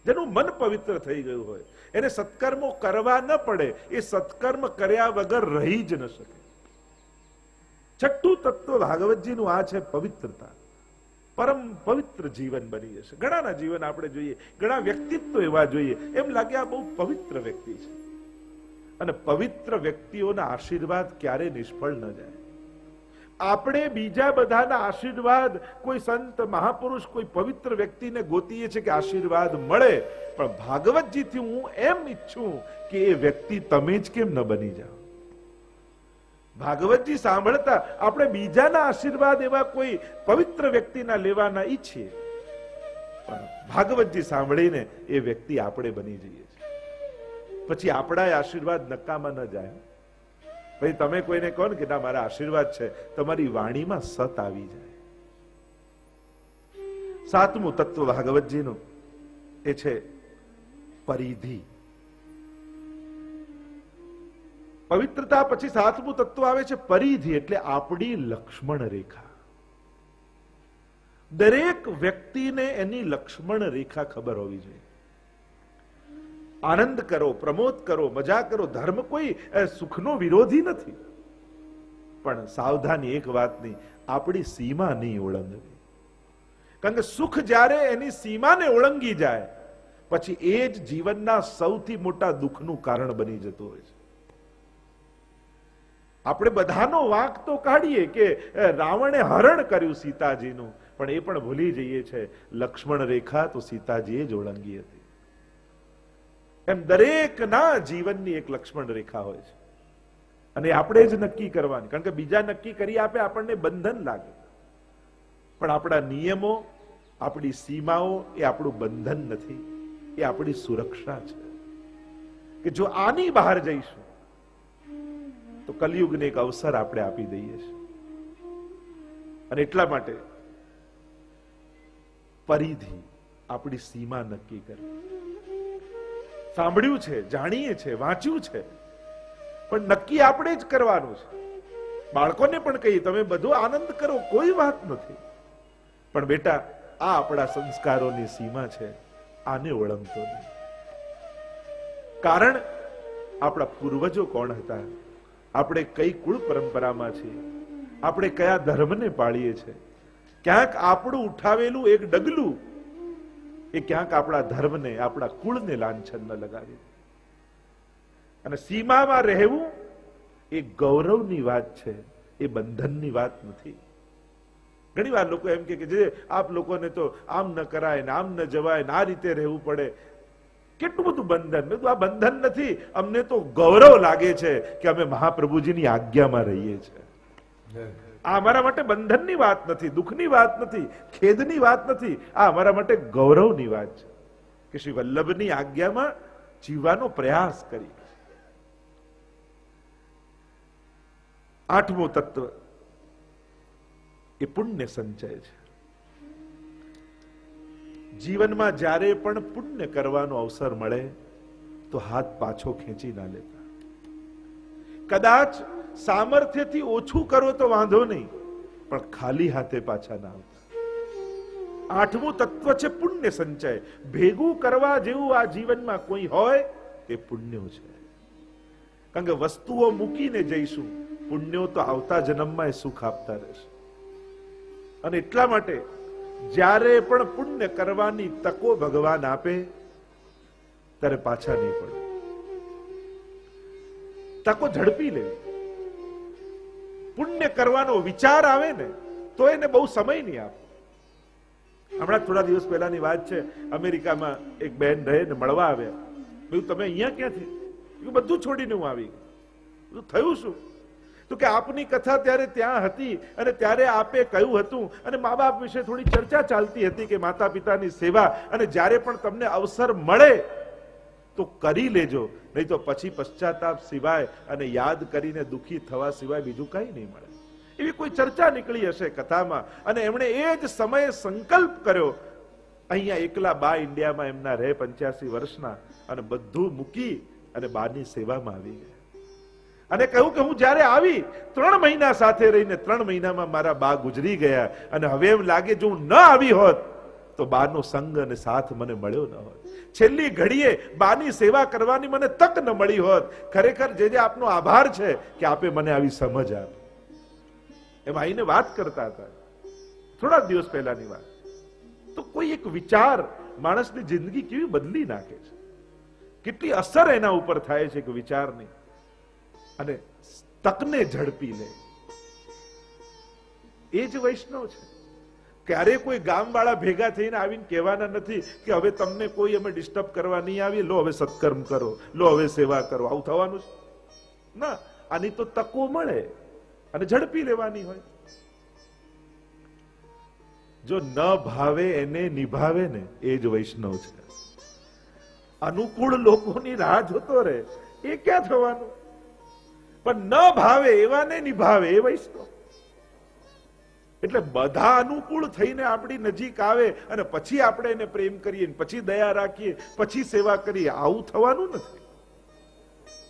જેનું મન પવિત્ર થઈ ગયું હોય, એને સત્કર્મો કરવા ન પડે, એ સત્કર્મ કર્યા વગર રહી જ ન શકે. છઠ્ઠું તત્વ ભાગવતજીનું આ છે પવિત્રતા. પરમ પવિત્ર જીવન બની જશે. ઘણાના જીવન આપણે જોઈએ, ઘણા વ્યક્તિત્વ એવા જોઈએ, એમ લાગે આ બહુ પવિત્ર વ્યક્તિ છે. અને પવિત્ર વ્યક્તિઓના આશીર્વાદ ક્યારે નિષ્ફળ ન જાય. આપણે બીજા બધાના આશીર્વાદ, કોઈ સંત મહાપુરુષ, કોઈ પવિત્ર વ્યક્તિને ગોતીએ છીએ કે આશીર્વાદ મળે, પણ ભાગવતજીથી હું એમ ઈચ્છું કે એ વ્યક્તિ તમે જ કેમ ન બની જાઓ. ભાગવતજી સાંભળતા આપણે બીજાના આશીર્વાદ એવા કોઈ પવિત્ર વ્યક્તિના લેવાના ઈચ્છીએ, પણ ભાગવતજી સાંભળીને એ વ્યક્તિ આપણે બની જઈએ છીએ. પછી આપણા આશીર્વાદ નકામા ન જાય. ભાઈ તમે કોઈને કહો ને કે ના મારા આશીર્વાદ છે, તમારી વાણીમાં સત આવી જાય. સાતમું તત્વ ભાગવતજીનું એ છે પરિધિ. પવિત્રતા પછી સાતમું તત્વ આવે છે પરિધિ, એટલે આપણી લક્ષ્મણ રેખા. દરેક વ્યક્તિને એની લક્ષ્મણ રેખા ખબર હોવી જોઈએ. આનંદ કરો, પ્રમોદ કરો, મજા કરો, ધર્મ કોઈ સુખનો વિરોધી નથી, પણ સાવધાની એક વાતની, આપણી સીમા નહીં ઓળંગવી. કારણ કે સુખ જ્યારે એની સીમાને ઓળંગી જાય પછી એ જ જીવનના સૌથી મોટા દુઃખનું કારણ બની જતું હોય છે. આપણે બધાનો વાંક તો કાઢીએ કે રાવણે હરણ કર્યું સીતાજીનું, પણ એ પણ ભૂલી જઈએ છે લક્ષ્મણ રેખા તો સીતાજીએ જ ઓળંગી હતી. એમ દરેકના જીવનની એક લક્ષ્મણ રેખા હોય છે, અને આપણે જ નક્કી કરવાની. કારણ કે બીજા નક્કી કરી આપે આપણને બંધન લાગે, પણ આપણા નિયમો, આપણી સીમાઓ એ આપણું બંધન નથી, એ આપણી સુરક્ષા છે. કે જો આની બહાર જઈશું તો કલિયુગને એક અવસર આપણે આપી દઈએ છીએ. અને એટલા માટે પરિધિ, આપણી સીમા નક્કી કરવી. સાંભળ્યું છે, જાણીએ છે, વાંચ્યું છે, પણ નક્કી આપણે જ કરવાનું છે. બાળકોને પણ કહીએ તમે બધો આનંદ કરો, કોઈ વાત નથી, પણ બેટા આ આપણા સંસ્કારોની સીમા છે, આને ઓળંગતો નહીં. કારણ આપણા પૂર્વજો કોણ હતા, આપણે કઈ કુળ પરંપરામાં છીએ, આપણે કયા ધર્મને પાળીએ છીએ. ક્યાંક આપણું ઉઠાવેલું એક ડગલું એ ક્યાંક આપણા ધર્મને, આપણા કુળને લાંછન ન લગાવી. અને સીમામાં રહેવું એ ગૌરવની વાત છે, એ બંધનની વાત નથી. ઘણી વાર લોકો એમ કે જે આપ લોકોને તો આમ ન કરાય ને આમ ન જવાય ને આ રીતે રહેવું પડે. કેટલું બધું બંધન. મેં તો આ બંધન નથી, અમને તો ગૌરવ લાગે છે કે અમે મહાપ્રભુજીની આજ્ઞામાં રહીએ છીએ. આ અમારા માટે બંધનની વાત નથી, દુઃખની વાત નથી, ખેદની વાત નથી, આ અમારા માટે ગૌરવની વાત છે કે શ્રી વલ્લભની આજ્ઞામાં જીવવાનો પ્રયાસ કરી. આઠમું તત્વ એ પુણ્ય સંચય છે. જીવનમાં જ્યારે પણ પુણ્ય કરવાનો અવસર મળે તો હાથ પાછો ખેંચી ના લેતા. કદાચ સામર્થ્યથી ઓછું કરો તો વાંધો નહીં, પણ ખાલી હાથે પાછા ના આવતા. આઠમું તત્વ છે પુણ્ય સંચય. ભેગું કરવા જેવું આ જીવનમાં કોઈ હોય એ પુણ્યો છે. કારણ કે વસ્તુઓ મૂકીને જઈશું, પુણ્યો તો આવતા જન્મમાં સુખ આપતા રહેશે. અને એટલા માટે જ્યારે પણ પુણ્ય કરવાની તકો ભગવાન આપે ત્યારે પાછા નહીં પડે. તકો ઝડપી લેવી. પુણ્ય કરવાનો વિચાર આવે ને તો એને બહુ સમય નહીં આપે. હમણાં થોડા દિવસ પહેલાની વાત છે, અમેરિકામાં એક બહેન રહે ને મળવા આવ્યા. તમે અહીંયા ક્યાંથી? બધું છોડીને હું આવી ગયો. થયું શું? તો કે આપની કથા ત્યારે ત્યાં હતી અને ત્યારે આપે કહ્યું હતું, અને મા બાપ વિશે થોડી ચર્ચા ચાલતી હતી કે માતા પિતાની સેવા, અને જ્યારે પણ તમને અવસર મળે તો કરી લેજો, નહીં તો પછી પશ્ચાતાપ સિવાય અને યાદ કરીને દુઃખી થવા સિવાય બીજું કઈ નહીં મળે. એવી કોઈ ચર્ચા નીકળી હશે કથામાં, અને એમણે એ જ સમયે સંકલ્પ કર્યો. અહીંયા એકલા બા ઇન્ડિયામાં એમના રહે 85 વર્ષના, અને બધું મૂકી અને બાની સેવામાં આવી ગયા. અને કહ્યું કે હું જ્યારે આવી 3 મહિના સાથે રહીને 3 મહિનામાં મારા બા ગુજરી ગયા, અને હવે એમ લાગે જો હું ન આવી હોત તો બાનો સંગ અને સાથ મને મળ્યો ન હોત. છેલ્લી ઘડીએ બાની સેવા કરવાની મને તક ન મળી હોત. ખરેખર જે આપનો આભાર છે કે આપે મને આવી સમજ આપી. એમ આઈને વાત કરતા હતા થોડા દિવસ પહેલાની વાત. તો કોઈ એક વિચાર માણસની જિંદગી કેવી બદલી નાખે છે, કેટલી અસર એના ઉપર થાય છે કે વિચારની, અને તકને ઝડપી લે. એ જ વૈષ્ણવ છે. ક્યારે કોઈ ગામવાળા ભેગા થઈને આવીને કહેવાના નથી કે હવે તમને કોઈ અમે ડિસ્ટર્બ કરવા નહીં આવીએ, લો હવે સત્કર્મ કરો, લો હવે સેવા કરો. આવું થવાનું છે ના. આની તો તકો મળે અને ઝડપી લેવાની હોય. જો ન ભાવે એને નિભાવે ને એ જ વૈષ્ણવ છે. અનુકૂળ લોકોની રાહ જોતો રહે એ ક્યાં થવાનું? પણ ન ભાવે એવાને નિભાવે એ વૈષ્ણવ. એટલે બધા અનુકૂળ થઈને આપણી નજીક આવે અને પછી આપણે એને પ્રેમ કરીએ, પછી દયા રાખીએ, પછી સેવા કરીએ, આવું થવાનું નથી.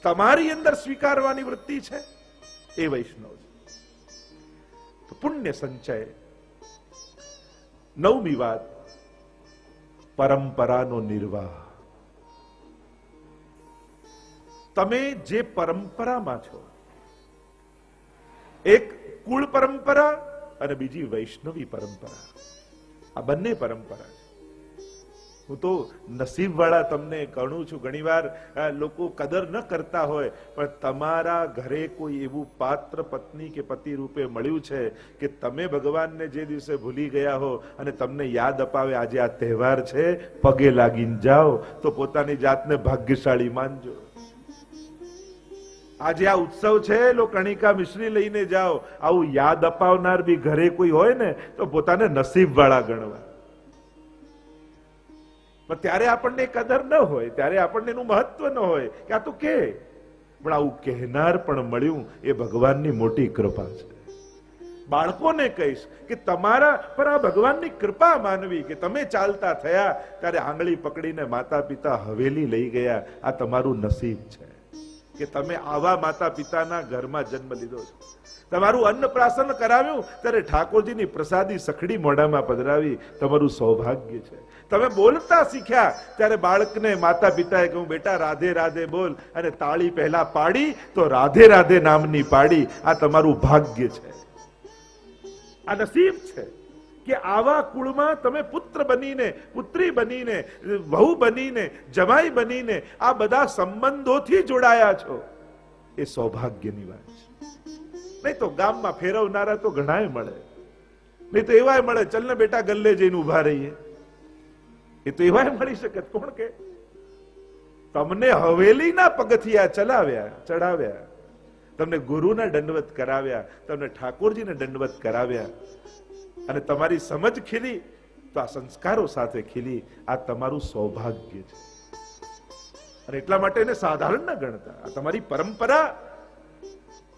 તમારી અંદર સ્વીકારવાની વૃત્તિ છે એ વૈષ્ણવ છે. તો પુણ્ય સંચય. 9મી વાત, પરંપરાનો નિર્વાહ. તમે જે પરંપરામાં છો, એક કુળ પરંપરા અને બીજી વૈષ્ણવી પરંપરા, આ બંને પરંપરા છે. હું તો નસીબ વાળા તમને કહું છું. ઘણીવાર લોકો કદર ન કરતા હોય, પણ તમારા ઘરે કોઈ એવું પાત્ર પત્ની કે પતિ રૂપે મળ્યું છે કે તમે ભગવાનને જે દિવસે ભૂલી ગયા હો અને તમને યાદ અપાવે આજે આ તહેવાર છે, પગે લાગીને જાઓ તો પોતાની જાતને ભાગ્યશાળી માનજો. આજે આ ઉત્સવ છે, લો કણિકા મિશ્રી લઈને જાઓ. આવું યાદ અપાવનાર બી ઘરે કોઈ હોય ને તો પોતાને નસીબ વાળા ગણવા. પણ ત્યારે આપણને કદર ન હોય, ત્યારે આપણને એનું મહત્વ ન હોય કે આ તો કે. પણ આવું કહેનાર પણ મળ્યું એ ભગવાનની મોટી કૃપા છે. બાળકોને કહીશ કે તમારા પર આ ભગવાનની કૃપા માનવી કે તમે ચાલતા થયા ત્યારે આંગળી પકડીને માતા પિતા હવેલી લઈ ગયા. આ તમારું નસીબ છે કે તમે આવા માતા પિતાના ઘરમાં જન્મ લીધો છે. તમારું અન્નપ્રાશન કરાવ્યું ત્યારે ઠાકોરજીની પ્રસાદી સખડી મોઢામાં પધરાવી, તમારું સૌભાગ્ય છે. તમે બોલતા શીખ્યા ત્યારે બાળકને માતા પિતાએ કહ્યું બેટા રાધે રાધે બોલ, અને તાળી પહેલા પાડી તો રાધે રાધે નામની પાડી. આ તમારું ભાગ્ય છે, આ નસીબ છે કે આવા કુળમાં તમે પુત્ર બનીને, પુત્રી બનીને, વહુ બનીને, જમાઈ બનીને આ બધા સંબંધોથી જોડાયા છો. એ સૌભાગ્યની વાત છે. નહીં તો ગામમાં ફેરવનારા તો ઘણાય મળે, નહીં તો એવાય મળે ચલ ને બેટા ગલ્લે જઈને ઉભા રહીએ. એ તો એવાય મળી શકે. કોણ કે તમને હવેલીના પગથિયા ચડાવ્યા, તમને ગુરુના દંડવત કરાવ્યા, તમને ઠાકોરજીને દંડવત કરાવ્યા, અને તમારી સમજ ખીલી તો આ સંસ્કારો સાથે ખીલી. આ તમારું સૌભાગ્ય છે. અને એટલા માટે એને સાધારણ ન ગણતા. આ તમારી પરંપરા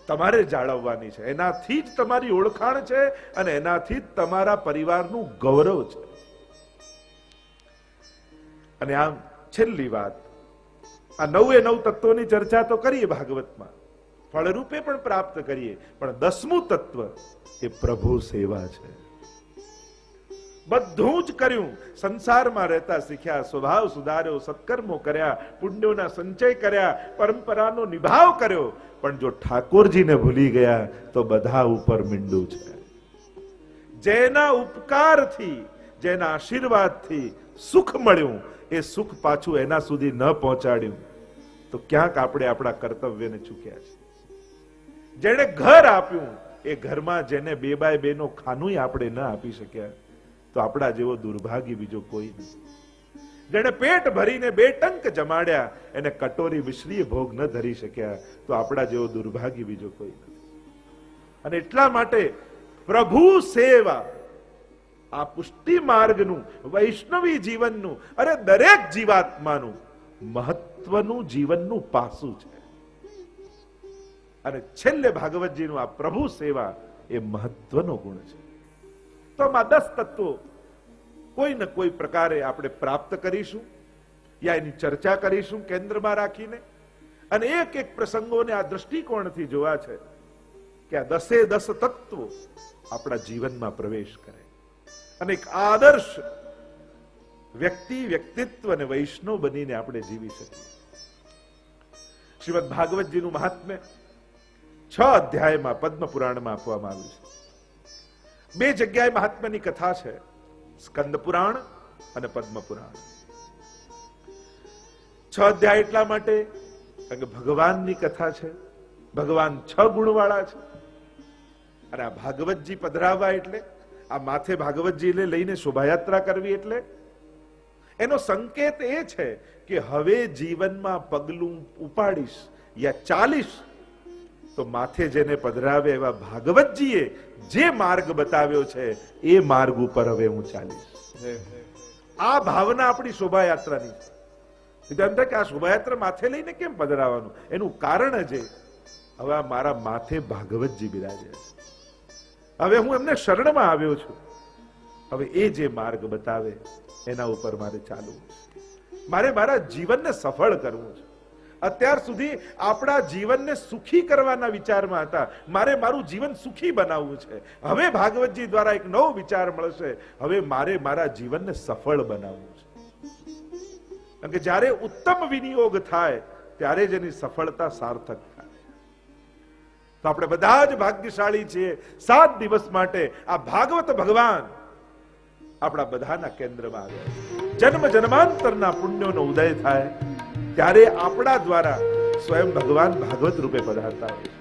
તમારે જાળવવાની છે. એનાથી જ તમારી ઓળખાણ છે અને એનાથી જ તમારા પરિવારનું ગૌરવ છે. અને આમ છેલ્લી વાત, આ 9 તત્વોની ચર્ચા તો કરીએ ભાગવતમાં, ફળરૂપે પણ પ્રાપ્ત કરીએ, પણ 10મું તત્વ એ પ્રભુ સેવા છે. બધું જ કર્યું, સંસારમાં રહેતા શીખ્યા, સ્વભાવ સુધાર્યો, સત્કર્મો કર્યા, પુણ્યોના સંચય કર્યા, પરંપરાનો નિભાવ કર્યો, પણ જો ઠાકોરજીને ભૂલી ગયા તો બધા ઉપર મીંડું છે. જેના ઉપકારથી, જેના આશીર્વાદથી સુખ મળ્યું, એ સુખ પાછું એના સુધી ન પહોંચાડ્યું તો ક્યાંક આપણે આપણા કર્તવ્યને ચૂક્યા છે. જેને ઘર આપ્યું, એ ઘરમાં જેને 2x2 નો ખાનુંય આપણે ન આપી શક્યા તો આપણા જેવો દુર્ભાગ્ય બીજો કોઈ નથી. જેને પેટ ભરીને 2 ટંક જમાડ્યા, એને કટોરી મિશ્રીએ ભોગ ન ધરી શક્યા તો આપણા જેવો દુર્ભાગ્ય બીજો કોઈ નથી. અને એટલા માટે પ્રભુ સેવા આ પુષ્ટિ માર્ગનું, વૈષ્ણવી જીવનનું, અરે દરેક જીવાત્માનું મહત્વનું જીવનનું પાસું છે. અને છેલ્લે ભાગવતજીનું આ પ્રભુ સેવા એ મહત્વનો ગુણ છે. તો આમાં 10 તત્વો કોઈ ને કોઈ પ્રકારે આપણે પ્રાપ્ત કરીશું, યા એની ચર્ચા કરીશું કેન્દ્રમાં રાખીને. અને એક એક પ્રસંગોને આ દ્રષ્ટિકોણથી જોવા છે કે આ 10 તત્વો આપણા જીવનમાં પ્રવેશ કરે અને એક આદર્શ વ્યક્તિ, વ્યક્તિત્વ અને વૈષ્ણવ બનીને આપણે જીવી શકીએ. શ્રીમદ ભાગવતજીનું મહાત્મ્ય 6 અધ્યાયમાં પદ્મ પુરાણમાં આપવામાં આવ્યું છે. 2 જગ્યાએ મહાત્મ્યની કથા છે, સ્કંદ પુરાણ અને પદ્મ પુરાણ. 6 અધ્યાય એટલા માટે કારણ કે ભગવાનની કથા છે, ભગવાન 6 ગુણવાળા છે. અને આ ભાગવતજી પધરાવવા એટલે, આ માથે ભાગવતજીને લઈને શોભાયાત્રા કરવી એટલે એનો સંકેત એ છે કે હવે જીવનમાં પગલું ઉપાડીશ યા ચાલીશ તો માથે જેને પધરાવે એવા ભાગવતજીએ જે માર્ગ બતાવ્યો છે એ માર્ગ ઉપર હવે હું ચાલીશ. આ ભાવના આપણી શોભાયાત્રાની છે. એમ થાય કે આ શોભાયાત્રા માથે લઈને કેમ પધરાવાનું? એનું કારણ જ હવે આ મારા માથે ભાગવતજી બિરાજે છે. હવે હું એમને શરણમાં આવ્યો છું. હવે એ જે માર્ગ બતાવે એના ઉપર મારે ચાલવું છે. મારે મારા જીવનને સફળ કરવું છે. અત્યાર સુધી આપણા જીવનને સુખી કરવાના વિચારમાં હતા, મારે મારું જીવન સુખી બનાવવું છે. હવે ભાગવતજી દ્વારા એક નવો વિચાર મળશે, હવે મારે મારા જીવનને સફળ બનાવવું છે. કારણ કે જ્યારે ઉત્તમ વિનિયોગ થાય ત્યારે જ એની સફળતા સાર્થક થાય. તો આપણે બધા જ ભાગ્યશાળી છીએ. 7 દિવસ માટે આ ભાગવત ભગવાન આપણા બધાના કેન્દ્રમાં આવ્યા. જન્મ જન્માંતરના પુણ્યોનો ઉદય થાય ત્યારે આપણા દ્વારા સ્વયં ભગવાન ભાગવત રૂપે પધારતા હોય.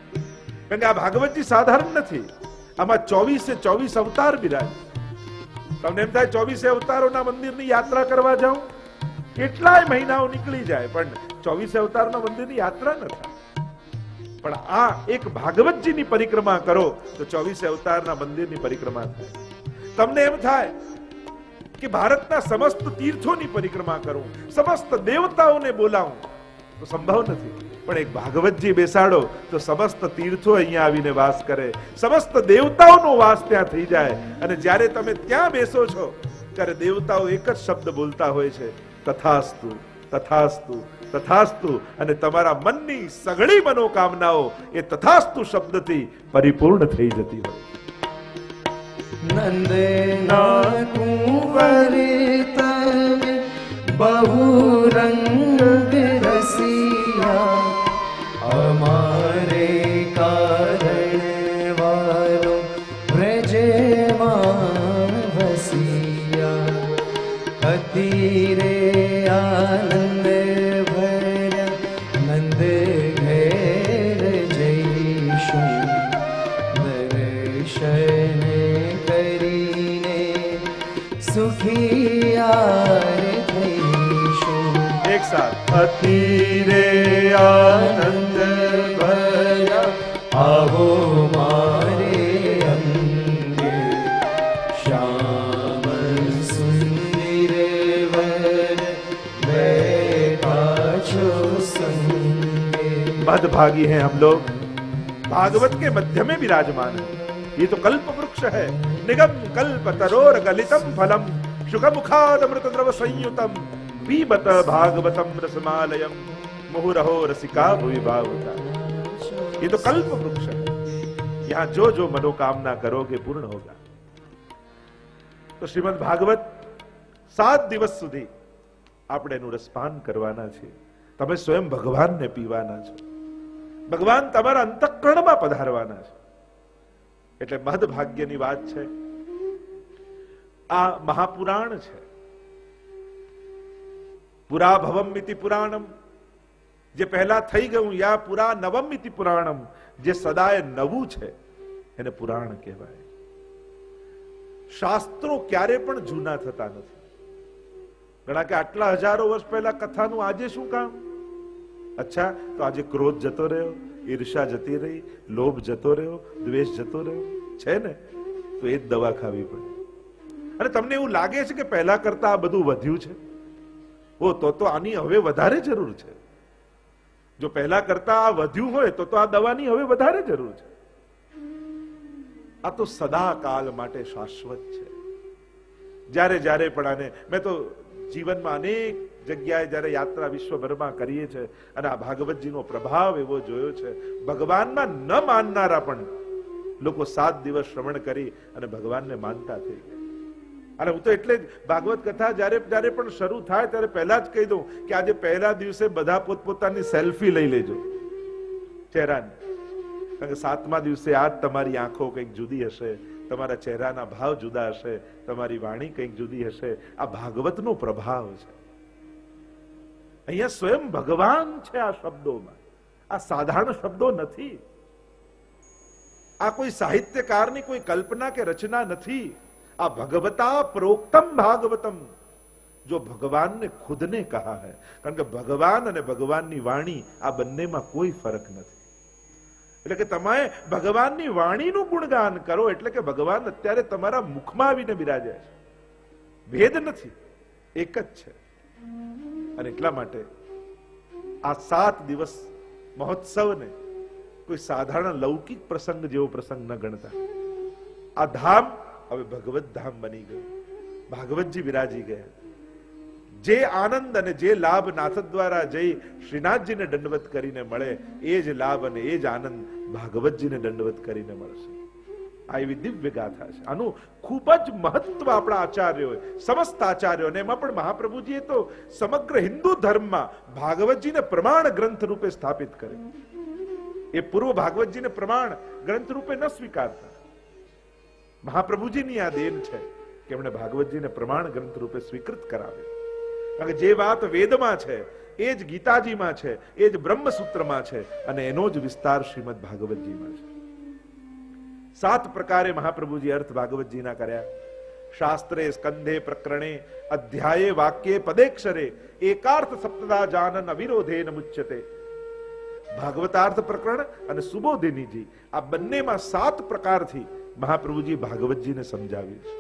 કારણ કે આ ભાગવતજી સાધારણ નથી. આમાં 24 અવતાર બિરાજ. તમને એમ થાય 24 અવતારોના મંદિરની યાત્રા કરવા જાઓ, કેટલાય મહિનાઓ નીકળી જાય, પણ 24 અવતારના મંદિરની યાત્રા ન થાય. પણ આ એક ભાગવતજીની પરિક્રમા કરો તો 24 અવતારના મંદિરની પરિક્રમા થાય. તમને એમ થાય કે ભારતના સમસ્ત તીર્થોની પરિક્રમા કરું, સમસ્ત દેવતાઓને બોલાવું, તો સંભવ નથી. પણ એક ભાગવતજી બેસાડો તો સમસ્ત તીર્થો અહીંયા આવીને વાસ કરે, સમસ્ત દેવતાઓનો વાસ ત્યાં થઈ જાય. અને જ્યારે તમે ત્યાં બેસો છો ત્યારે દેવતાઓ એક જ શબ્દ બોલતા હોય છે, તથાસ્તુ તથાસ્તુ તથાસ્તુ. અને તમારા મનની સઘળી મનોકામનાઓ એ તથાસ્તુ શબ્દથી પરિપૂર્ણ થઈ જતી હોય. નંદના કુંવર તમે બહુરંગ રસિયા, અમારે કારણ વાલો વ્રજમાં વસિયા. અતિરે આનંદ ભર્યા નંદ ઘેર જઈશું, દર્શન કરીને સુખિયાર થઈશું. એક સાથ અતિરે આનંદ ભર્યા આવો મારે અંગે, શ્યામ સુંદર વર બેઠા છો સંગે. मदभागी हैं हम लोग, भागवत के मध्य में विराजमान है. ये तो कल्प वृक्ष है, निगम कल्प तरोर गलितम फलम, शुक मुखाद अमृत द्रव संयुतम, पीबत भागवतम रसमालयम, मुहुरहो रसिका भुवि भावुका. ये तो कल्प वृक्ष है. यहाँ जो जो मनोकामना करोगे पूर्ण होगा. तो श्रीमद भागवत 7 દિવસ સુધી આપણે એનું રસપાન કરવાના છે. તમે સ્વયં ભગવાનને પીવાના છો. ભગવાન તમારા અંતઃકરણમાં પધારવાના છે. એટલે મહદભાગ્યની વાત છે. આ મહાપુરાણ છે. પુરા ભવમ ઇતિ પુરાણમ, જે પહેલા થઈ ગયું, યા પુરા નવમ ઇતિ પુરાણમ, જે સદાય નવું છે એને પુરાણ કહેવાય. શાસ્ત્રો ક્યારે પણ જૂના થતા નથી. ઘણા કે આટલા હજારો વર્ષ પહેલા કથાનું આજે શું કામ? અચ્છા, તો આજે ક્રોધ જતો રહ્યો, ઈર્ષા જતી રહી, લોભ જતો રહ્યો, દ્વેષ જતો રહ્યો છે ને, તો એ જ દવા ખાવી પડે. અને તમને એવું લાગે છે કે પહેલા કરતા આ બધું વધ્યું છે? ઓ, તો આની હવે વધારે જરૂર છે. જો પહેલા કરતા આ વધ્યું હોય તો આ દવાની હવે વધારે જરૂર છે. આ તો સદા કાલ માટે શાશ્વત છે. જ્યારે જ્યારે પણ આને, મેં તો જીવનમાં અનેક જગ્યાએ જ્યારે યાત્રા વિશ્વભરમાં કરીએ છીએ અને આ ભાગવતજીનો પ્રભાવ એવો જોયો છે, ભગવાનમાં ન માનનારા પણ લોકો 7 દિવસ શ્રવણ કરી અને ભગવાનને માનતા થઈ ગયા. અને હું તો એટલે જ ભાગવત કથા જ્યારે જ્યારે પણ શરૂ થાય ત્યારે પહેલા જ કહી દઉં કે આજે પહેલા દિવસે બધા પોતપોતાની સેલ્ફી લઈ લેજો ચહેરાની, કારણ કે 7મા દિવસે આજ તમારી આંખો કંઈક જુદી હશે, તમારા ચહેરાના ભાવ જુદા હશે, તમારી વાણી કંઈક જુદી હશે. આ ભાગવતનો પ્રભાવ છે. અહીંયા સ્વયં ભગવાન છે આ શબ્દોમાં. આ સાધારણ શબ્દો નથી. આ કોઈ સાહિત્યકારની કોઈ કલ્પના કે રચના નથી. આ ભગવતા પ્રોક્તમ ભાગવતમ, જો ભગવાન ને ખુદ ને કહા है. કારણ કે ભગવાન અને ભગવાનની વાણી આ બંનેમાં કોઈ ફરક નથી. એટલે કે તમે ભગવાનની વાણીનું ગુણગાન કરો એટલે કે ભગવાન અત્યારે તમારા મુખમાં આવીને બિરાજ્યા છે. ભેદ નથી, એક જ છે. અને એટલા માટે આ 7 દિવસ મહોત્સવને કોઈ સાધારણ લૌકિક પ્રસંગ જેવો પ્રસંગ ન ગણતા. આ ધામ હવે ભગવત ધામ બની ગયું. ભાગવતજી વિરાજી ગયા. જે આનંદ અને જે લાભ નાથ દ્વારા જઈ શ્રીનાથજીને દંડવત કરીને મળે એ જ લાભ અને એ જ આનંદ ભાગવતજીને દંડવત કરીને મળશે. આ એવી દિવ્ય ગાથા છે. આનું ખૂબ જ મહત્વ આપણા આચાર્યોએ, સમસ્ત આચાર્યોને, એમાં પણ મહાપ્રભુજીએ તો સમગ્ર હિન્દુ ધર્મમાં ભાગવતજીને પ્રમાણ ગ્રંથ રૂપે સ્થાપિત કર્યું. એ પૂર્વ ભાગવતજીને પ્રમાણ ગ્રંથ રૂપે ન સ્વીકારતા. મહાપ્રભુજીની આ દેન છે કે એમણે ભાગવતજીને પ્રમાણ ગ્રંથ રૂપે સ્વીકૃત કરાવ્યો. કારણ કે જે વાત વેદમાં છે એ જ ગીતાજીમાં છે, એ જ બ્રહ્મસૂત્રમાં છે અને એનો જ વિસ્તાર શ્રીમદ ભાગવતજીમાં છે. 7 પ્રકારે મહાપ્રભુજી અર્થ ભાગવતજીના કર્યા. શાસ્ત્રે સ્કંધે પ્રકરણે અધ્યાયે વાક્યે પદેક્ષરે એકાર્થ સપ્તદા જાનન અવિરોધેન મુચ્યતે. ભાગવતાર્થ પ્રકરણ અને સુબોધિનીજી આ બંનેમાં 7 પ્રકારથી મહાપ્રભુજી ભાગવતજીને સમજાવ્યું છે.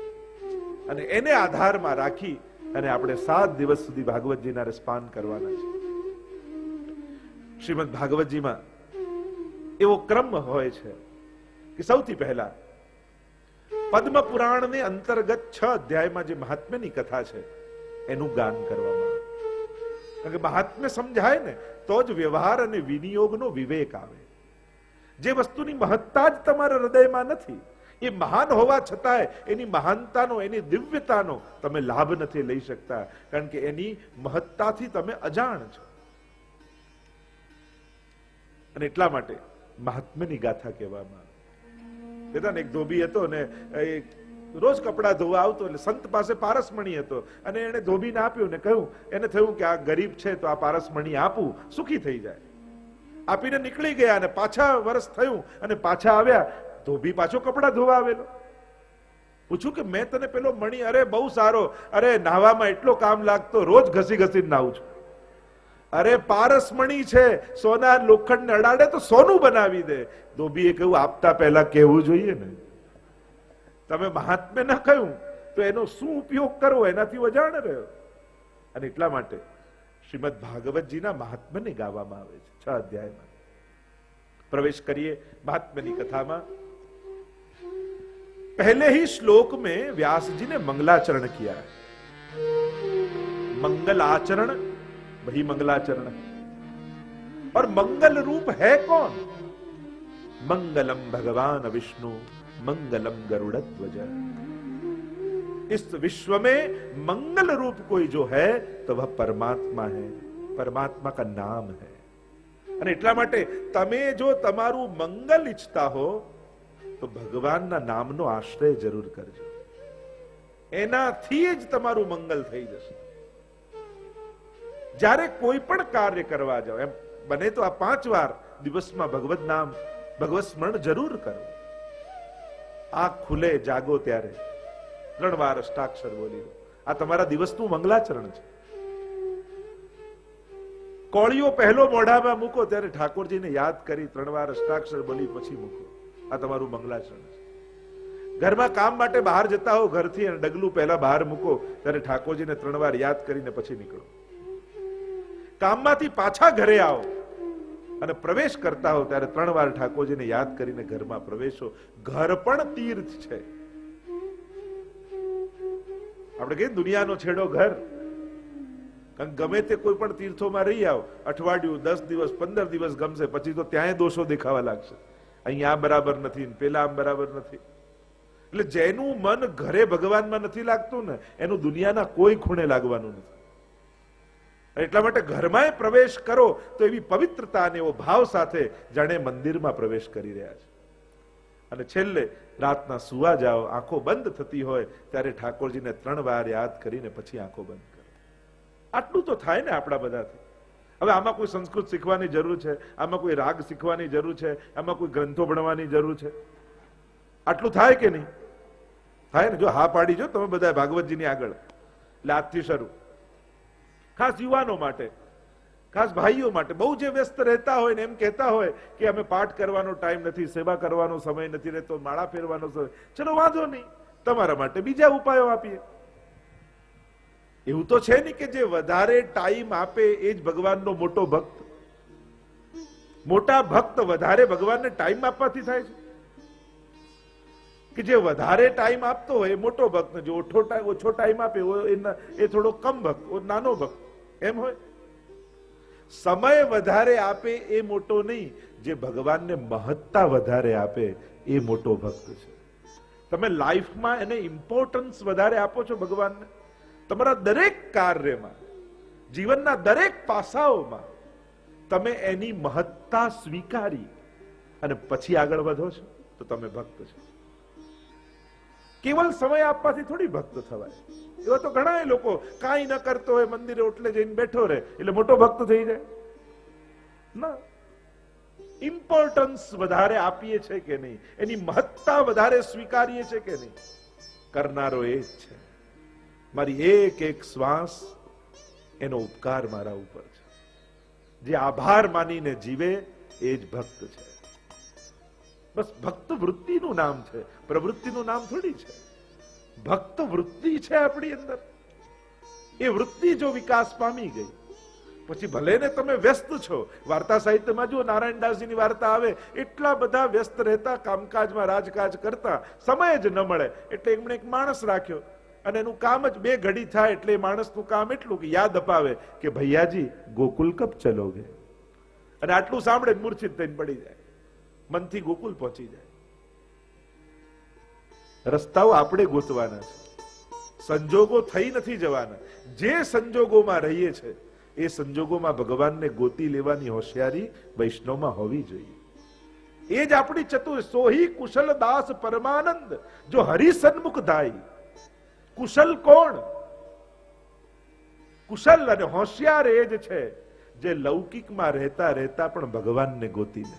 અને એને આધારમાં રાખી અને આપણે 7 દિવસ સુધી ભાગવતજીના રસપાન કરવાના છે. શ્રીમદ ભાગવતજીમાં એવો ક્રમ હોય છે કે સૌથી પહેલા પદ્મ પુરાણને અંતર્ગત 6 અધ્યાયમાં જે મહાત્મ્યની કથા છે એનું ગાન કરવામાં આવે. કારણ કે મહાત્મ્ય સમજાય ને તો જ વ્યવહાર અને વિનિયોગનો વિવેક આવે. જે વસ્તુની મહત્તા જ તમારા હૃદયમાં નથી, એ મહાન હોવા છતાંય એની મહાનતાનો, એની દિવ્યતાનો તમે લાભ નથી લઈ શકતા, કારણ કે એની મહત્તાથી તમે અજાણ છો. અને એટલા માટે મહાત્મ્યની ગાથા કહેવામાં આવે. કહેતા ને એક ધોબી હતો ને રોજ કપડા ધોવા આવતો, એટલે સંત પાસે પારસમણી હતો અને એને ધોબીને આપ્યું ને કહ્યું, એને થયું કે આ ગરીબ છે તો આ પારસમણી આપું, સુખી થઈ જાય. આપીને નીકળી ગયા અને પાછા વર્ષ થયું અને પાછા આવ્યા. ધોબી પાછો કપડા ધોવા આવેલો. પૂછું કે મેં તને પેલો મણી, અરે બહુ સારો, અરે નાવામાં એટલો કામ લાગતો, રોજ ઘસી ઘસીને નાવું છું. અરે પારસમણી છે, સોના લોખંડને અડાડે તો સોનું બનાવી દે. ધોબીએ કહ્યું આપતા પહેલા કહેવું જોઈએ ને. તમે મહાત્મ્ય ન કહ્યું તો એનો શું ઉપયોગ કરવો એનાથી અજાણ રહ્યો. અને એટલા માટે શ્રીમદ ભાગવતજીના મહાત્મ્યને ગાવામાં આવે છે 6 અધ્યાયમાં. प्रवेश करिए महात्म्य की कथा में। पहले ही श्लोक में व्यास जी ने मंगलाचरण किया है। मंगल आचरण वही मंगलाचरण है। और मंगल रूप है कौन? मंगलम भगवान विष्णु मंगलम गरुड़ध्वज। इस विश्व में मंगल रूप कोई जो है तो वह परमात्मा है, परमात्मा का नाम है। અને એટલા માટે તમે જો તમારું મંગલ ઈચ્છતા હો તો ભગવાનના નામનો આશ્રય જરૂર કરજો, એનાથી જ તમારું મંગલ થઈ જશે। જ્યારે કોઈ પણ કાર્ય કરવા જાઓ, એમ બને તો આ 5 વાર દિવસમાં ભગવત નામ ભગવત સ્મરણ જરૂર કરો। આંખ ખુલે જાગો ત્યારે 3 વાર અષ્ટાક્ષર બોલી લો, આ તમારા દિવસનું મંગલાચરણ છે। કોળીઓ પહેલો મોઢામાં મૂકો ત્યારે ઠાકોરજીને યાદ કરી 3 વાર અષ્ટાક્ષર બોલી પછી મૂકો, આ તમારું મંગલાચરણ છે। ઘરમાં કામ માટે બહાર જતા હો ઘરથી અને ડગલું પહેલા બહાર મૂકો ત્યારે ઠાકોરજીને 3 વાર યાદ કરીને પછી નીકળો। કામમાંથી પાછા ઘરે આવો અને પ્રવેશ કરતા હો ત્યારે 3 વાર ઠાકોરજીને યાદ કરીને ઘરમાં પ્રવેશો। ઘર પણ તીર્થ છે। આપણે કહીએ દુનિયાનો છેડો ઘર, ગમે તે કોઈ પણ તીર્થોમાં રહી આવો, અઠવાડિયું 10 દિવસ 15 દિવસ ગમશે, પછી તો ત્યાંય દોષો દેખાવા લાગશે। અહીંયા આ બરાબર નથી, પેલા આમ બરાબર નથી। એટલે જેનું મન ઘરે ભગવાનમાં નથી લાગતું ને એનું દુનિયાના કોઈ ખૂણે લાગવાનું નથી. એટલા માટે ઘરમાં પ્રવેશ કરો તો એવી પવિત્રતા અને એવો ભાવ સાથે જાણે મંદિરમાં પ્રવેશ કરી રહ્યા છે. અને છેલ્લે રાતના સુવા જાઓ, આંખો બંધ થતી હોય ત્યારે ઠાકોરજીને 3 વાર યાદ કરીને પછી આંખો બંધ કરો. આટલું તો થાય ને આપણા બધાથી. હવે આમાં કોઈ સંસ્કૃત શીખવાની જરૂર છે? આમાં કોઈ રાગ શીખવાની જરૂર છે? આમાં કોઈ ગ્રંથો ભણવાની જરૂર છે? આટલું થાય કે નહીં થાય ને? જો હા પાડી જો તમે બધા ભાગવતજીની આગળ, એટલે આજથી શરૂ. ખાસ યુવાનો માટે, ખાસ ભાઈઓ માટે, બહુ જે વ્યસ્ત રહેતા હોય ને એમ કહેતા હોય કે અમે પાઠ કરવાનો ટાઈમ નથી, સેવા કરવાનો સમય નથી રહેતો, માળા ફેરવાનો સમય, ચલો વાંધો નહીં, તમારા માટે બીજા ઉપાયો આપીએ. એવું તો છે નહીં કે જે વધારે ટાઈમ આપે એ જ ભગવાનનો મોટો ભક્ત. મોટા ભક્ત વધારે ભગવાનને ટાઈમ આપવાથી થાય છે કે જે વધારે ટાઈમ આપતો હોય એ મોટો ભક્ત, જે ઓછો ટાઈમ આપે એ થોડો કમ ભક્ત, નાનો ભક્ત એમ હોય. સમય વધારે આપે એ મોટો નહીં, જે ભગવાનને મહત્તા વધારે આપે એ મોટો ભક્ત છે. તમે લાઈફમાં એને ઇમ્પોર્ટન્સ વધારે આપો છો ભગવાનને, તમારા દરેક કાર્યમાં, જીવનના દરેક પાસાઓમાં તમે એની મહત્તા સ્વીકારી અને પછી આગળ વધો છો તો તમે ભક્ત છો. કેવલ સમય આપવાથી થોડી ભક્ત થવાય. એવા તો ઘણા લોકો કાંઈ ન કરતો હોય, મંદિરે ઓટલે જઈને બેઠો રહે એટલે મોટો ભક્ત થઈ જાય ના. ઇમ્પોર્ટન્સ વધારે આપીએ છે કે નહીં, એની મહત્તા વધારે સ્વીકારીએ છે કે નહીં, કરનારો એ જ છે. મારી એક એક શ્વાસ એનો ઉપકાર મારા ઉપર છે. જે આભાર માનીને જીવે એ જ ભક્ત છે. બસ ભક્ત વૃત્તિનું નામ છે, પ્રવૃત્તિનું નામ થોડી છે. ભક્ત વૃત્તિ છે આપણી અંદર. એ વૃત્તિ જો વિકાસ પામી ગઈ પછી ભલે ને તમે વ્યસ્ત છો. વાર્તા સાહિત્યમાં જો નારાયણદાસજીની વાર્તા આવે, એટલા બધા વ્યસ્ત રહેતા, કામકાજમાં રાજકાજ કરતા, સમય જ ન મળે એટલે એમણે એક માણસ રાખ્યો અને એનું કામ જ 2 ઘડી થાય એટલે એ માણસનું કામ એટલું કે યાદ અપાવે કે ભૈયાજી ગોકુલ કબ ચલોગે, અને આટલું સાંભળે મૂર્છિત થઈને પડી જાય, મનથી ગોકુલ પહોંચી જાય. રસ્તાઓ આપણે ગોતવાના છે, સંજોગો થઈ નથી જવાના. જે સંજોગોમાં રહીએ છે એ સંજોગોમાં ભગવાનને ગોતી લેવાની હોશિયારી વૈષ્ણવમાં હોવી જોઈએ. એ જ આપણી ચતુર. સોહી કુશલ દાસ પરમાનંદ જો હરિ સન્મુખ ધાઈ. કુશલ કોણ? કુશલ અને હોશિયાર એ જ છે જે લૌકિકમાં રહેતા રહેતા પણ ભગવાનને ગોતી લે,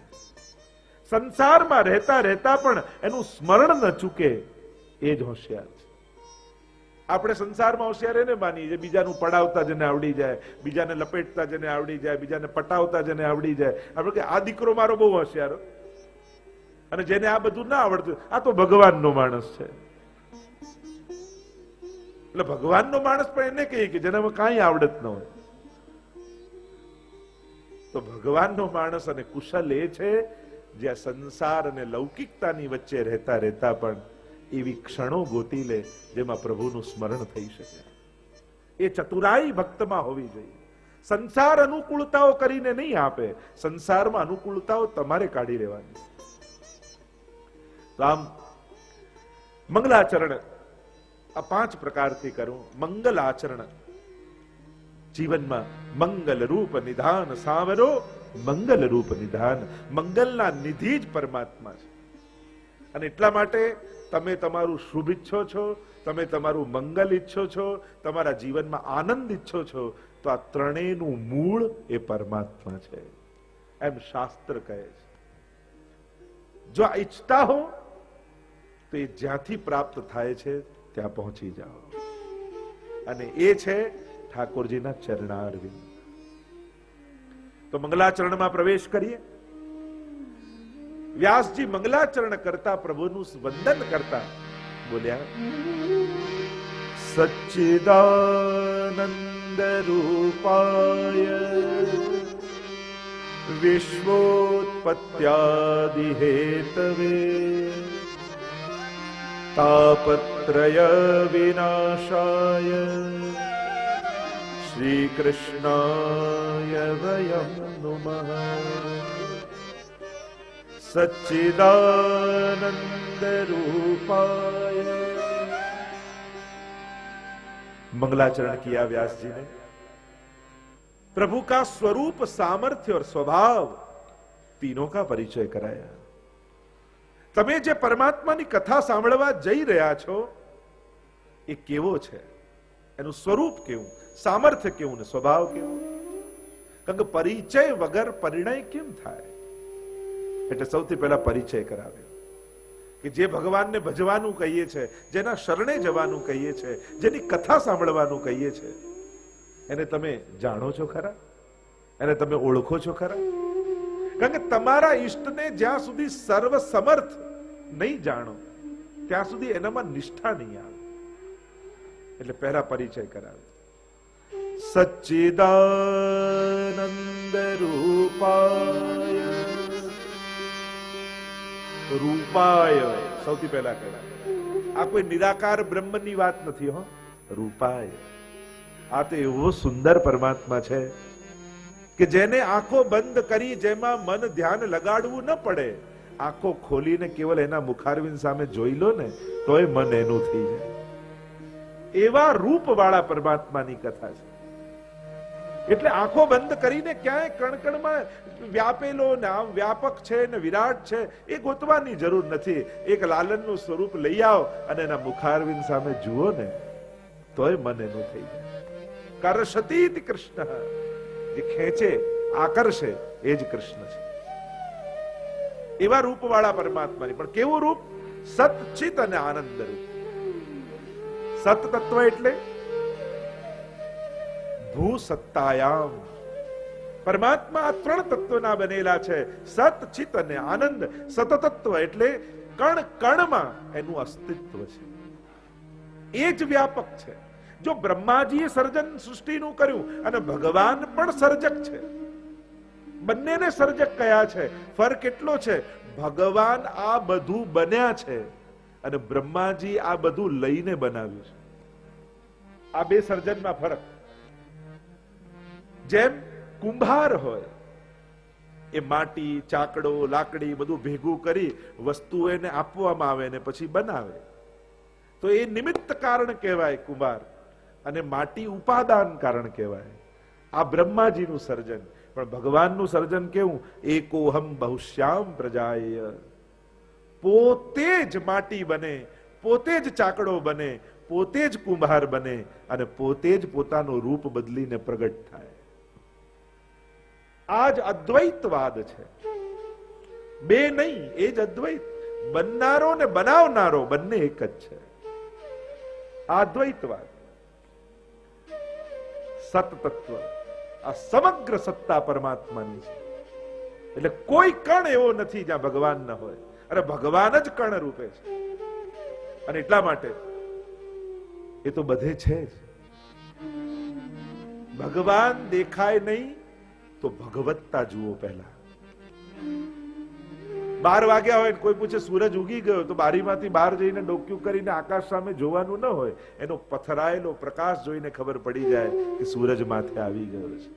સંસારમાં રહેતા રહેતા પણ એનું સ્મરણ ન ચૂકે, એ જ હોશિયાર છે. આપણે સંસારમાં હોશિયાર એને માનીએ જે બીજાનું પડાવતા જેને આવડી જાય, બીજાને લપેટતા જેને આવડી જાય, બીજાને પટાવતા જેને આવડી જાય. આપણે કે આ દીકરો મારો બહુ હોશિયાર, અને જેને આ બધું ના આવડતું આ તો ભગવાનનો માણસ છે. એટલે ભગવાનનો માણસ પણ એને કહીએ કે જેનામાં કાંઈ આવડત ન હોય. તો ભગવાનનો માણસ અને કુશલ એ છે જ્યાં સંસાર અને લૌકિકતાની વચ્ચે રહેતા રહેતા પણ એવી ક્ષણો ગોતી લે જેમાં પ્રભુનું સ્મરણ થઈ શકે. એ ચતુરાઈ ભક્તમાં હોવી જોઈએ. સંસાર અનુકૂળતાઓ કરીને નહીં આપે, સંસારમાં અનુકૂળતાઓ તમારે કાઢી લેવાની. આમ મંગલાચરણ આ 5 પ્રકારથી કરું. મંગલ આચરણ જીવનમાં મંગલ રૂપ નિધાન સાવરો, મંગલ રૂપ નિધાન. મંગલના નિધિ જ પરમાત્મા છે. અને એટલા માટે તમે તમારું શુભ ઈચ્છો છો, તમે તમારું મંગલ ઈચ્છો છો, તમારા જીવનમાં આનંદ ઈચ્છો છો, તો આ ત્રણેયનું મૂળ એ પરમાત્મા છે, એમ શાસ્ત્ર કહે છે. જો આ ઈચ્છતા હો તો એ જ્યાંથી પ્રાપ્ત થાય છે ત્યાં પહોંચી જાઓ, અને એ છે ઠાકોરજીના ચરણારવિંદ. તો મંગલાચરણમાં પ્રવેશ કરીએ. વ્યાસજી મંગલાચરણ કરતા, પ્રભુનું વંદન કરતા બોલ્યા, સચ્ચિદાનંદ રૂપાય વિશ્વોત્પત્યાદિ હેતવે તાપત્રય વિનાશાય શ્રી કૃષ્ણાય વયમ નમઃ. सच्चिदानंद रूपाय। मंगलाचरण किया व्यास जी ने, प्रभु का स्वरूप, सामर्थ्य और स्वभाव तीनों का परिचय कराया। તમે જે પરમાત્માની કથા સાંભળવા જઈ રહ્યા છો એ કેવો છે, એનું સ્વરૂપ કેવું, સામર્થ્ય કેવું ને સ્વભાવ કેવો? કારણ કે પરિચય વગર પરિણય કેમ થાય? એટલે સૌથી પહેલા પરિચય કરાવ્યો કે જે ભગવાનને ભજવાનું કહીએ છે, જેના શરણે જવાનું કહીએ છે, જેની કથા સાંભળવાનું કહીએ છે, એને તમે જાણો છો ખરા? એને તમે ઓળખો છો ખરા? કારણ કે તમારા ઈષ્ટને જ્યાં સુધી સર્વ સમર્થ નહીં જાણો ત્યાં સુધી એનામાં નિષ્ઠા નહીં આવે. એટલે પહેલા પરિચય કરાવે. સચ્ચિદાનંદ રૂપાય. રૂપાય સૌથી પહેલા કહેવાય. આ કોઈ નિરાકાર બ્રહ્મની વાત નથી હો. રૂપાય આ તો એવો સુંદર પરમાત્મા છે કે જેને આંખો બંધ કરી, જેમાં મન ધ્યાન લગાડવું ન પડે, આંખો ખોલીને કેવલ એના મુખારવિંદ સામે જોઈ લો ને તોય મન એનું થઈ જાય. એવા રૂપ વાળા પરમાત્માની કથા છે. એટલે આંખો બંધ કરીને ક્યાંય કણકણમાં વ્યાપેલો ને આમ વ્યાપક છે ને વિરાટ છે એ ગોતવાની જરૂર નથી. એક લાલનનું સ્વરૂપ લઈ આવો અને એના મુખારવિંદ સામે જુઓ ને તોય મન એનું થઈ જાય. કરશતીતિ કૃષ્ણ, જે ખેંચે આકર્ષે એ જ કૃષ્ણ છે. એવા રૂપ વાળા પરમાત્માની, પણ કેવું રૂપ? સતચિત અને આનંદ રૂપ. સત તત્વ એટલે ભૂ સત્તાયામ. પરમાત્મા આ ત્રણ તત્વના બનેલા છે, સત, ચિત અને આનંદ. સતતત્વ એટલે કણ કણમાં એનું અસ્તિત્વ છે, એ જ વ્યાપક છે. જો બ્રહ્માજીએ સર્જન સૃષ્ટિનું કર્યું અને ભગવાન પણ સર્જક છે, બંનેને સર્જક કયા છે, ફરક એટલો છે ભગવાન આ બધું બન્યા છે અને બ્રહ્માજી આ બધું લઈને બનાવ્યું છે. આ બે સર્જનમાં ફરક. જેમ કુંભાર હોય એ માટી, ચાકડો, લાકડી બધું ભેગું કરી વસ્તુ એને આપવામાં આવે ને પછી બનાવે, તો એ નિમિત્ત કારણ કહેવાય કુંભાર, અને માટી ઉપાદાન કારણ કહેવાય. આ બ્રહ્માજીનું સર્જન. પણ ભગવાનનું સર્જન કેવું? એકોહમ બહુશ્યામ પ્રજાય. પોતે જ માટી બને, પોતે જ ચાકડો બને, પોતે જ કુંભાર બને અને પોતે જ પોતાનું રૂપ બદલીને પ્રગટ થાય. આ જ અદ્વૈતવાદ છે. બે નહીં, એ જ અદ્વૈત. બનનારો ને બનાવનારો બંને એક જ છે. આ અદ્વૈતવાદ. સત તત્વ, આ સમગ્ર સત્તા પરમાત્માની છે. એટલે કોઈ કણ એવો નથી જ્યાં ભગવાન ન હોય, અને ભગવાન જ કણ રૂપે છે. અને એટલા માટે એ તો બધે છે જ. ભગવાન દેખાય નહીં તો ભગવત્તા જુઓ. પહેલા 12 વાગ્યા હોય, કોઈ પૂછે સૂરજ ઉગી ગયો, તો બારીમાંથી બહાર જઈને ડોક્યું કરીને આકાશ સામે જોવાનું ન હોય, એનો પથરાયેલો પ્રકાશ જોઈને ખબર પડી જાય કે સૂરજ માથે આવી ગયો છે.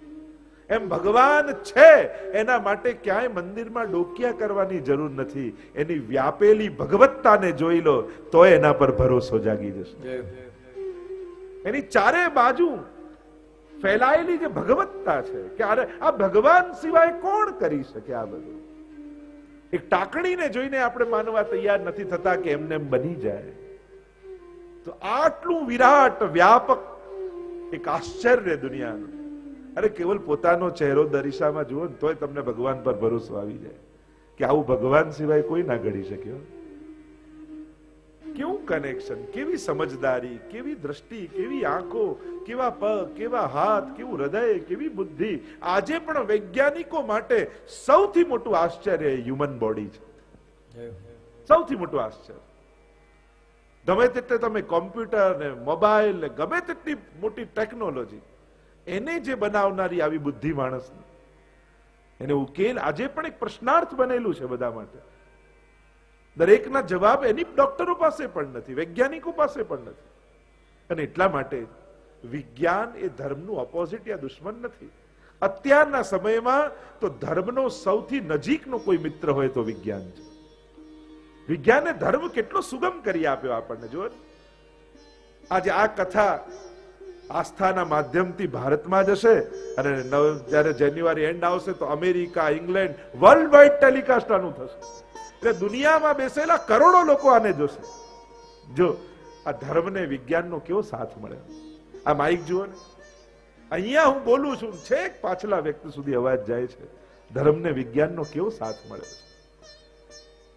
એમ ભગવાન છે એના માટે ક્યાંય મંદિરમાં ડોકિયા કરવાની જરૂર નથી. એની વ્યાપેલી ભગવત્તાને જોઈ લો તો એના પર ભરોસો જાગી જશે. એની ચારે બાજુ ફેલાયેલી જે ભગવત્તા છે કે આ ભગવાન સિવાય કોણ કરી શકે આ બધું? એક ટાકણીને જોઈને આપણે માનવા તૈયાર નથી થતા કે એમને એમ બની જાય. તો આટલું વિરાટ વ્યાપક એક આશ્ચર્ય દુનિયાનું. અરે કેવલ પોતાનો ચહેરો દરિશામાં જુઓ ને તોય તમને ભગવાન પર ભરોસો આવી જાય કે આવું ભગવાન સિવાય કોઈ ના ઘડી શક્યો. કેવું કનેક્શન, કેવી સમજદારી, કેવી દ્રષ્ટિ, કેવી આંખો, કેવા પગ, કેવા હાથ, કેવું હૃદય, કેવી બુદ્ધિ. આજે પણ વૈજ્ઞાનિકો માટે સૌથી મોટું આશ્ચર્ય હ્યુમન બોડી છે. સૌથી મોટું આશ્ચર્ય. ગમે તેટલે તમે કોમ્પ્યુટર ને મોબાઈલ ને ગમે તેટલી મોટી ટેકનોલોજી, એને જે બનાવનારી આવી બુદ્ધિ માણસની, એને ઉકેલ આજે પણ એક પ્રશ્નાર્થ બનેલું છે બધા માટે. દરેકના જવાબ એની ડોક્ટરો પાસે પણ નથી, વૈજ્ઞાનિકો પાસે પણ નથી. અને એટલા માટે વિજ્ઞાન એ ધર્મનું ઓપોઝિટ યા દુશ્મન નથી. અત્યારના સમયમાં તો ધર્મનો સૌથી નજીકનો કોઈ મિત્ર હોય તો વિજ્ઞાન છે. વિજ્ઞાને ધર્મ કેટલો સુગમ કરી આપ્યો આપણને. જો આજે આ કથા આસ્થાના માધ્યમથી ભારતમાં જશે અને જ્યારે જાન્યુઆરી એન્ડ આવશે તો America, England, world wide telecast આનું થશે. એટલે દુનિયામાં બેસેલા કરોડો લોકો આને જોશે. જો આ ધર્મને વિજ્ઞાનનો કેવો સાથ મળે. આ માઇક જુઓ ને, અહીંયા હું બોલું છું, છેક પાછલા વ્યક્તિ સુધી અવાજ જાય છે. ધર્મને વિજ્ઞાનનો કેવો સાથ મળે છે.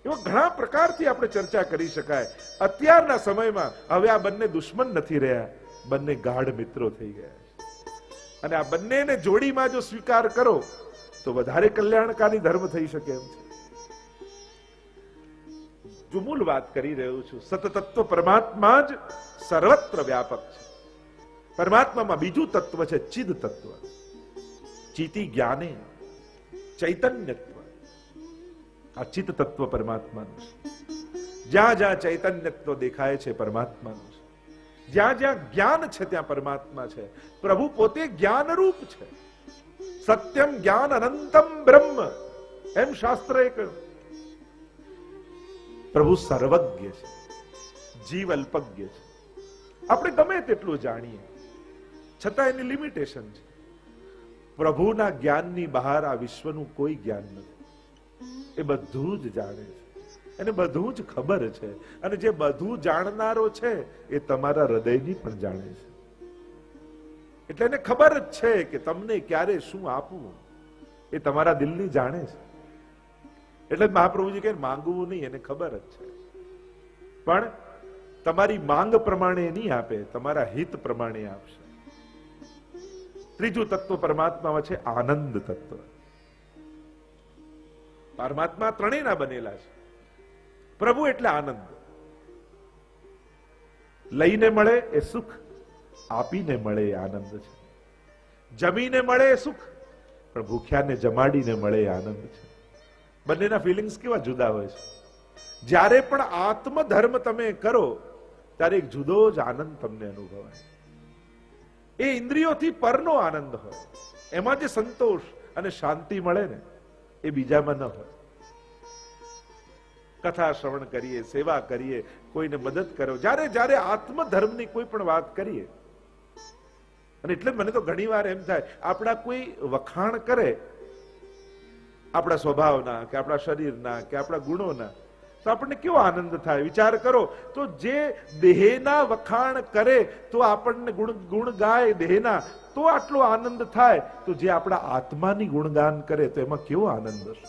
એવો ઘણા પ્રકારથી આપણે ચર્ચા કરી શકાય. અત્યારના સમયમાં હવે આ બંને દુશ્મન નથી રહ્યા, બંને ગાઢ મિત્રો થઈ ગયા છે. અને આ બંનેને જોડીમાં જો સ્વીકાર કરો તો વધારે કલ્યાણકારી ધર્મ થઈ શકે એમ છે. જો મૂળ વાત કરી રહ્યો છું, સતતત્વ પરમાત્મા જ સર્વત્ર વ્યાપક છે. પરમાત્મામાં બીજું તત્વ છે ચિદ તત્વ, ચિતિ જ્ઞાને ચૈતન્યત્વ. આ ચિત તત્વ પરમાત્માનું છે. જ્યાં જ્યાં ચૈતન્યત્વ દેખાય છે પરમાત્માનું છે. જ્યાં જ્યાં જ્ઞાન છે ત્યાં પરમાત્મા છે. પ્રભુ પોતે જ્ઞાન રૂપ છે. સત્યમ જ્ઞાન અનંતમ બ્રહ્મ, એમ શાસ્ત્રએ કહ્યું. પ્રભુ સર્વજ્ઞ છે, જીવ અલ્પજ્ઞ છે. આપણે ગમે તેટલું જાણીએ છતાં એની લિમિટેશન છે. પ્રભુના જ્ઞાનની બહાર આ વિશ્વનું કોઈ જ્ઞાન નથી. એ બધું જ જાણે છે, એને બધું જ ખબર છે. અને જે બધું જાણનારો છે એ તમારા હૃદયની પણ જાણે છે. એટલે એને ખબર જ છે કે તમને ક્યારે શું આપવું એ તમારા દિલની જાણે છે. એટલે મહાપ્રભુજી કહે માંગવું નહીં, એને ખબર જ છે. પણ તમારી માંગ પ્રમાણે નહીં આપે, તમારા હિત પ્રમાણે આપશે. ત્રીજું તત્વ પરમાત્મામાં છે આનંદ તત્વ. પરમાત્મા ત્રણેયના બનેલા છે. પ્રભુ એટલે આનંદ. લઈને મળે એ સુખ, આપીને મળે એ આનંદ છે. જમીને મળે એ સુખ, પણ ભૂખ્યાને જમાડીને મળે એ આનંદ છે. બંનેના ફિલિંગ્સ કેવા જુદા હોય છે. જ્યારે પણ આત્મધર્મ તમે કરો ત્યારે એક જુદો જ આનંદ તમને અનુભવાય. એ ઇન્દ્રિયોથી પરનો આનંદ હોય. એમાં જે સંતોષ અને શાંતિ મળે ને એ બીજામાં ન હોય. કથા શ્રવણ કરીએ, સેવા કરીએ, કોઈને મદદ કરો, જ્યારે જ્યારે આત્મધર્મની કોઈ પણ વાત કરીએ, અને એટલે મને તો ઘણી વાર એમ થાય, આપણા કોઈ વખાણ કરે આપણા સ્વભાવના કે આપણા શરીરના કે આપણા ગુણોના, તો આપણને કેવો આનંદ થાય. વિચાર કરો તો જે દેહના વખાણ કરે તો આપણને ગુણ ગાય દેહના, તો આટલો આનંદ થાય, તો જે આપણા આત્માની ગુણગાન કરે તો એમાં કેવો આનંદ હશે.